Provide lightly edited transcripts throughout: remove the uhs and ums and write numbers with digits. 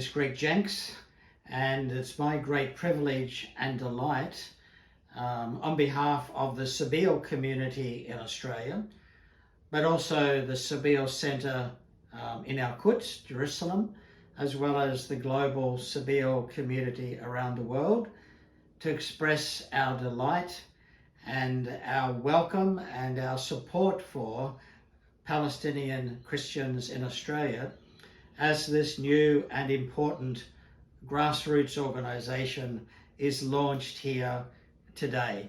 is Greg Jenks, and it's my great privilege and delight on behalf of the Sabeel community in Australia, but also the Sabeel Centre in Al-Quds, Jerusalem, as well as the global Sabeel community around the world, to express our delight and our welcome and our support for Palestinian Christians in Australia as this new and important grassroots organisation is launched here today.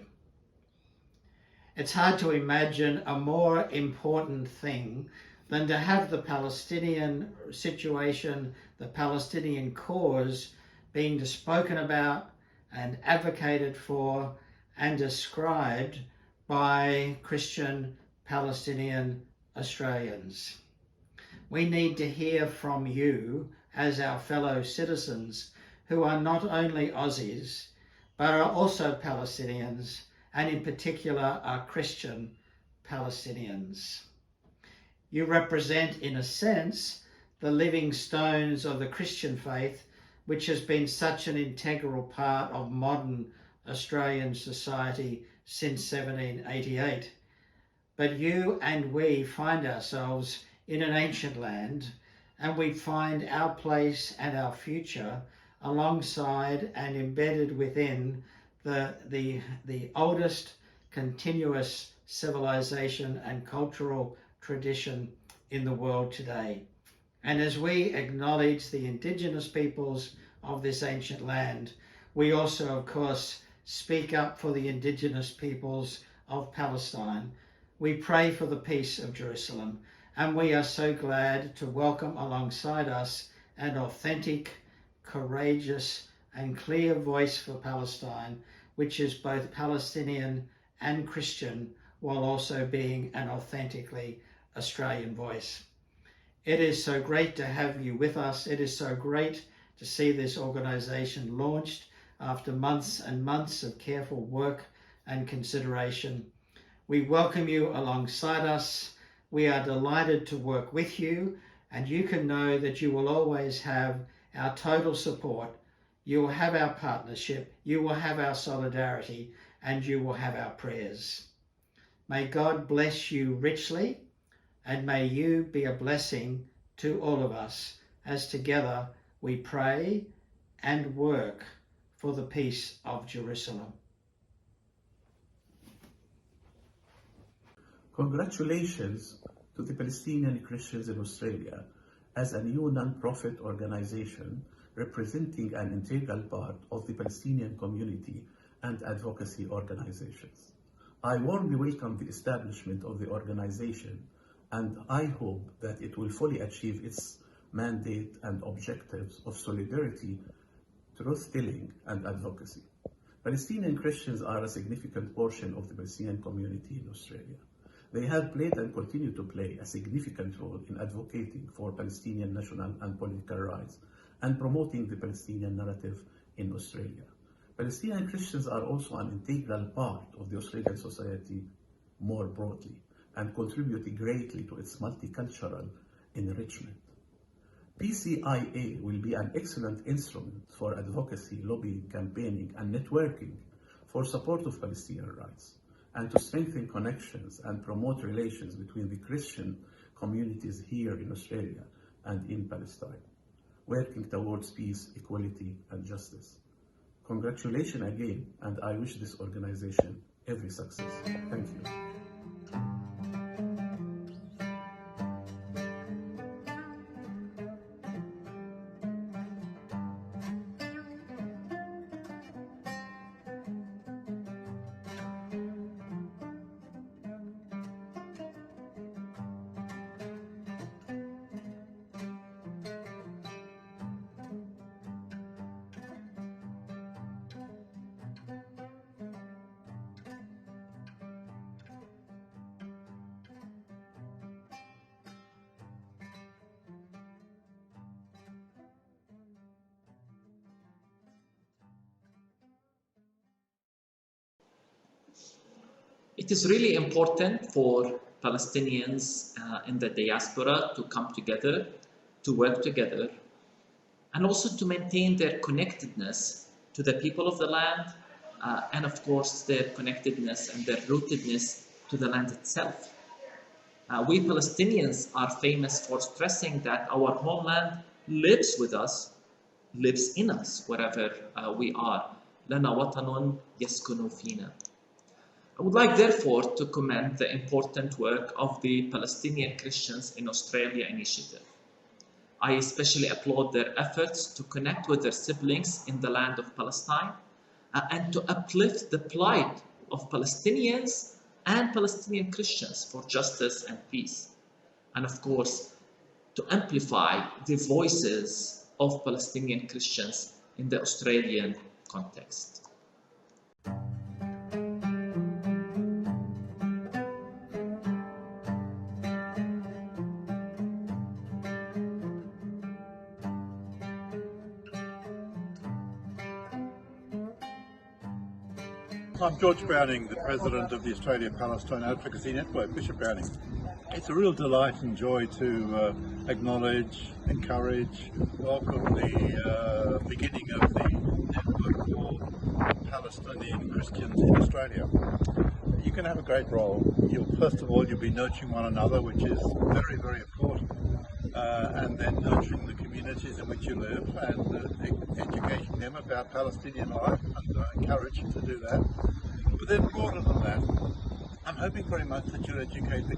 It's hard to imagine a more important thing than to have the Palestinian situation, the Palestinian cause being spoken about and advocated for and described by Christian Palestinian Australians. We need to hear from you as our fellow citizens who are not only Aussies, but are also Palestinians, and in particular are Christian Palestinians. You represent, in a sense, the living stones of the Christian faith, which has been such an integral part of modern Australian society since 1788. But you and we find ourselves in an ancient land, and we find our place and our future alongside and embedded within the oldest continuous civilization and cultural tradition in the world today. And as we acknowledge the indigenous peoples of this ancient land, we also, of course, speak up for the indigenous peoples of Palestine. We pray for the peace of Jerusalem, and we are so glad to welcome alongside us an authentic, courageous, and clear voice for Palestine, which is both Palestinian and Christian, while also being an authentically Australian voice. It is so great to have you with us. It is so great to see this organisation launched after months and months of careful work and consideration. We welcome you alongside us. We are delighted to work with you, and you can know that you will always have our total support. You will have our partnership, you will have our solidarity, and you will have our prayers. May God bless you richly, and may you be a blessing to all of us as together we pray and work for the peace of Jerusalem. Congratulations to the Palestinian Christians in Australia as a new non-profit organization representing an integral part of the Palestinian community and advocacy organizations. I warmly welcome the establishment of the organization, and I hope that it will fully achieve its mandate and objectives of solidarity, truth-telling, and advocacy. Palestinian Christians are a significant portion of the Palestinian community in Australia. They have played and continue to play a significant role in advocating for Palestinian national and political rights and promoting the Palestinian narrative in Australia. Palestinian Christians are also an integral part of the Australian society more broadly and contribute greatly to its multicultural enrichment. PCIA will be an excellent instrument for advocacy, lobbying, campaigning, and networking for support of Palestinian rights, and to strengthen connections and promote relations between the Christian communities here in Australia and in Palestine, working towards peace, equality, and justice. Congratulations again, and I wish this organization every success. Thank you. It is really important for Palestinians in the diaspora to come together, to work together, and also to maintain their connectedness to the people of the land, and of course their connectedness and their rootedness to the land itself. We Palestinians are famous for stressing that our homeland lives with us, lives in us wherever we are. لنا وطن يسكن فينا. I would like therefore to commend the important work of the Palestinian Christians in Australia initiative. I especially applaud their efforts to connect with their siblings in the land of Palestine and to uplift the plight of Palestinians and Palestinian Christians for justice and peace. And of course, to amplify the voices of Palestinian Christians in the Australian context. I'm George Browning, the President of the Australia-Palestine Advocacy Network, Bishop Browning. It's a real delight and joy to acknowledge, encourage, welcome the beginning of the network for Palestinian Christians in Australia. You can have a great role. First of all, you'll be nurturing one another, which is very, very important, and then nurturing the communities in which you live and educating them about Palestinian life, and I encourage you to do that. But then broader than that, I'm hoping very much that you'll educate the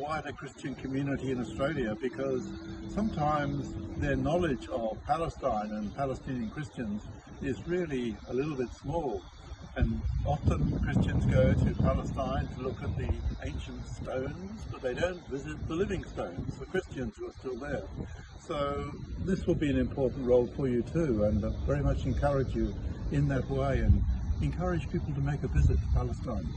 wider Christian community in Australia, because sometimes their knowledge of Palestine and Palestinian Christians is really a little bit small. And often Christians go to Palestine to look at the ancient stones, but they don't visit the living stones, the Christians who are still there. So this will be an important role for you too, and I very much encourage you in that way, and encourage people to make a visit to Palestine.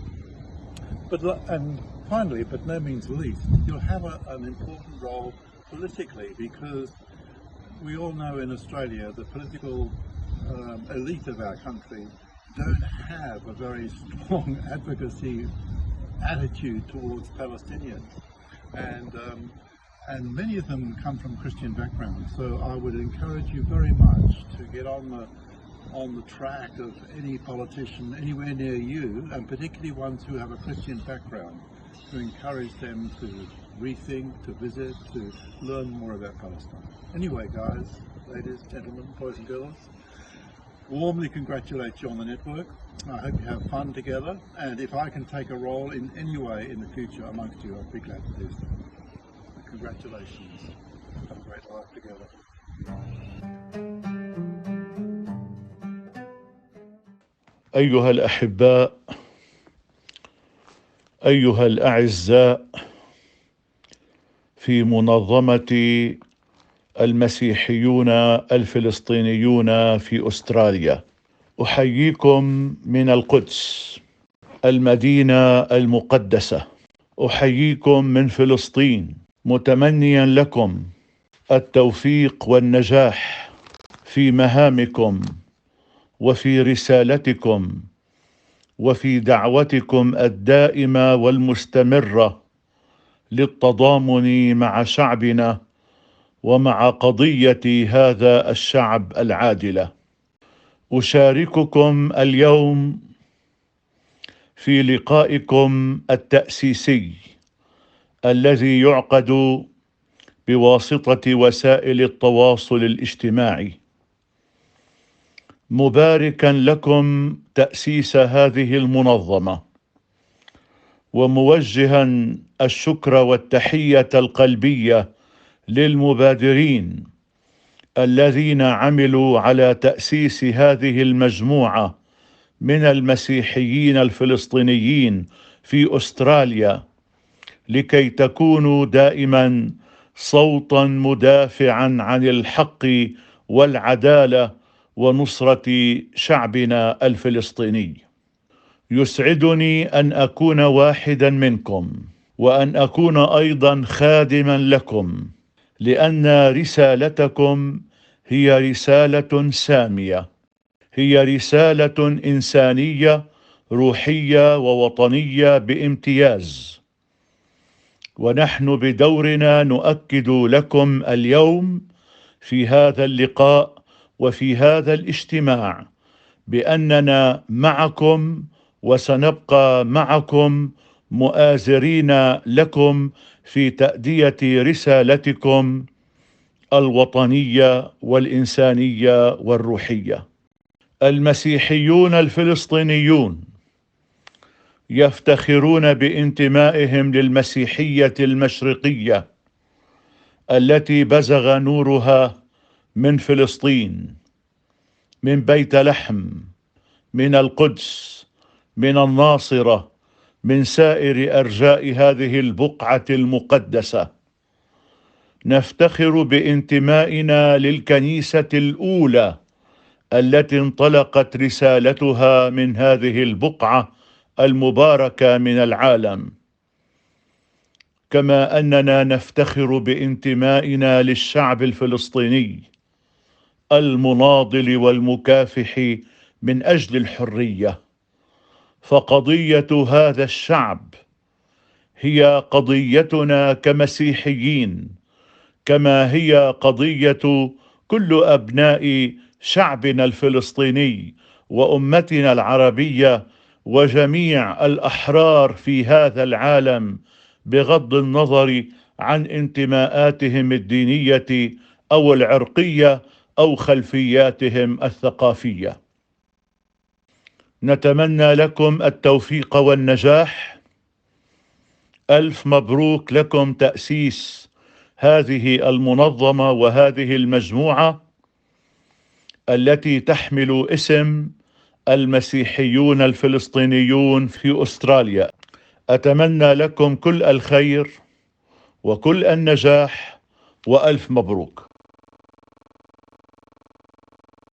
And finally, but no means least, you'll have an important role politically, because we all know in Australia the political elite of our country don't have a very strong advocacy attitude towards Palestinians, and many of them come from Christian backgrounds. So I would encourage you very much to get on the track of any politician anywhere near you, and particularly ones who have a Christian background, to encourage them to rethink, to visit, to learn more about Palestine. Anyway, guys, ladies, gentlemen, boys and girls, warmly congratulate you on the network. I hope you have fun together, and if I can take a role in any way in the future amongst you, I'd be glad to do so. Congratulations. Have a great life together. أيها الأحباء، أيها الأعزاء في منظمة المسيحيون الفلسطينيون في أستراليا، أحييكم من القدس المدينة المقدسة، أحييكم من فلسطين، متمنيا لكم التوفيق والنجاح في مهامكم وفي رسالتكم وفي دعوتكم الدائمة والمستمرة للتضامن مع شعبنا ومع قضية هذا الشعب العادلة. أشارككم اليوم في لقائكم التأسيسي الذي يعقد بواسطة وسائل التواصل الاجتماعي، مباركا لكم تأسيس هذه المنظمة، وموجها الشكر والتحية القلبية للمبادرين الذين عملوا على تأسيس هذه المجموعة من المسيحيين الفلسطينيين في أستراليا، لكي تكونوا دائما صوتا مدافعا عن الحق والعدالة ونصرة شعبنا الفلسطيني. يسعدني أن أكون واحدا منكم، وأن أكون أيضا خادما لكم، لأن رسالتكم هي رسالة سامية، هي رسالة إنسانية روحية ووطنية بامتياز. ونحن بدورنا نؤكد لكم اليوم في هذا اللقاء وفي هذا الاجتماع بأننا معكم وسنبقى معكم مؤازرين لكم في تأدية رسالتكم الوطنية والإنسانية والروحية. المسيحيون الفلسطينيون يفتخرون بانتمائهم للمسيحية المشرقية التي بزغ نورها من فلسطين، من بيت لحم، من القدس، من الناصرة، من سائر أرجاء هذه البقعة المقدسة. نفتخر بانتمائنا للكنيسة الأولى التي انطلقت رسالتها من هذه البقعة المباركة من العالم، كما أننا نفتخر بانتمائنا للشعب الفلسطيني المناضل والمكافح من أجل الحرية. فقضية هذا الشعب هي قضيتنا كمسيحيين، كما هي قضية كل أبناء شعبنا الفلسطيني وأمتنا العربية وجميع الأحرار في هذا العالم، بغض النظر عن انتماءاتهم الدينية أو العرقية أو خلفياتهم الثقافية. نتمنى لكم التوفيق والنجاح. ألف مبروك لكم تأسيس هذه المنظمة وهذه المجموعة التي تحمل اسم المسيحيون الفلسطينيون في أستراليا. أتمنى لكم كل الخير وكل النجاح وألف مبروك.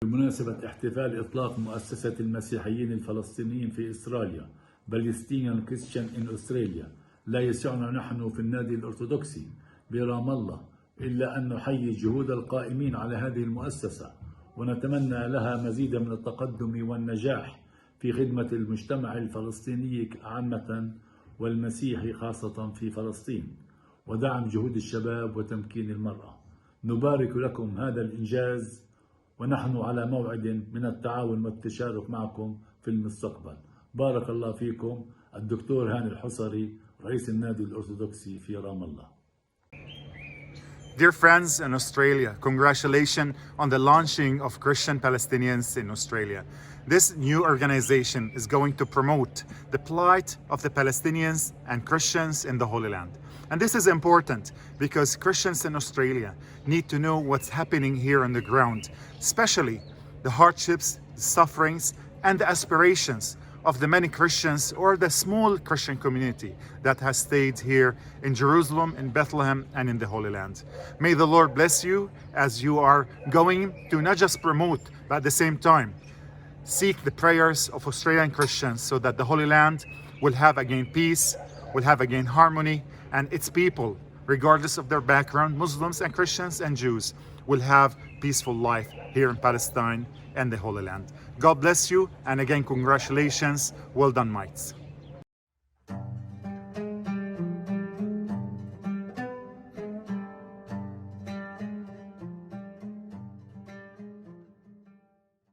بمناسبة احتفال إطلاق مؤسسة المسيحيين الفلسطينيين في أستراليا Palestinian Christian in Australia، لا يسعنا نحن في النادي الأرثوذكسي برام الله إلا أن نحيي جهود القائمين على هذه المؤسسة، ونتمنى لها مزيد من التقدم والنجاح في خدمة المجتمع الفلسطيني عامة والمسيحي خاصة في فلسطين، ودعم جهود الشباب وتمكين المرأة. نبارك لكم هذا الإنجاز، ونحن على موعد من التعاون والتشارك معكم في المستقبل. بارك الله فيكم. الدكتور هاني الحصري، رئيس النادي الأرثوذكسي في رام الله. Dear friends in Australia, congratulations on the launching of Christian Palestinians in Australia. This new organization is going to promote the plight of the Palestinians and Christians in the Holy Land. And this is important because Christians in Australia need to know what's happening here on the ground, especially the hardships, the sufferings, and the aspirations of the many Christians or the small Christian community that has stayed here in Jerusalem, in Bethlehem, and in the Holy Land. May the Lord bless you as you are going to not just promote, but at the same time, seek the prayers of Australian Christians so that the Holy Land will have again peace, will have again harmony, and its people, regardless of their background, Muslims and Christians and Jews, will have peaceful life here in Palestine and the Holy Land. God bless you, and again, congratulations. Well done, mates.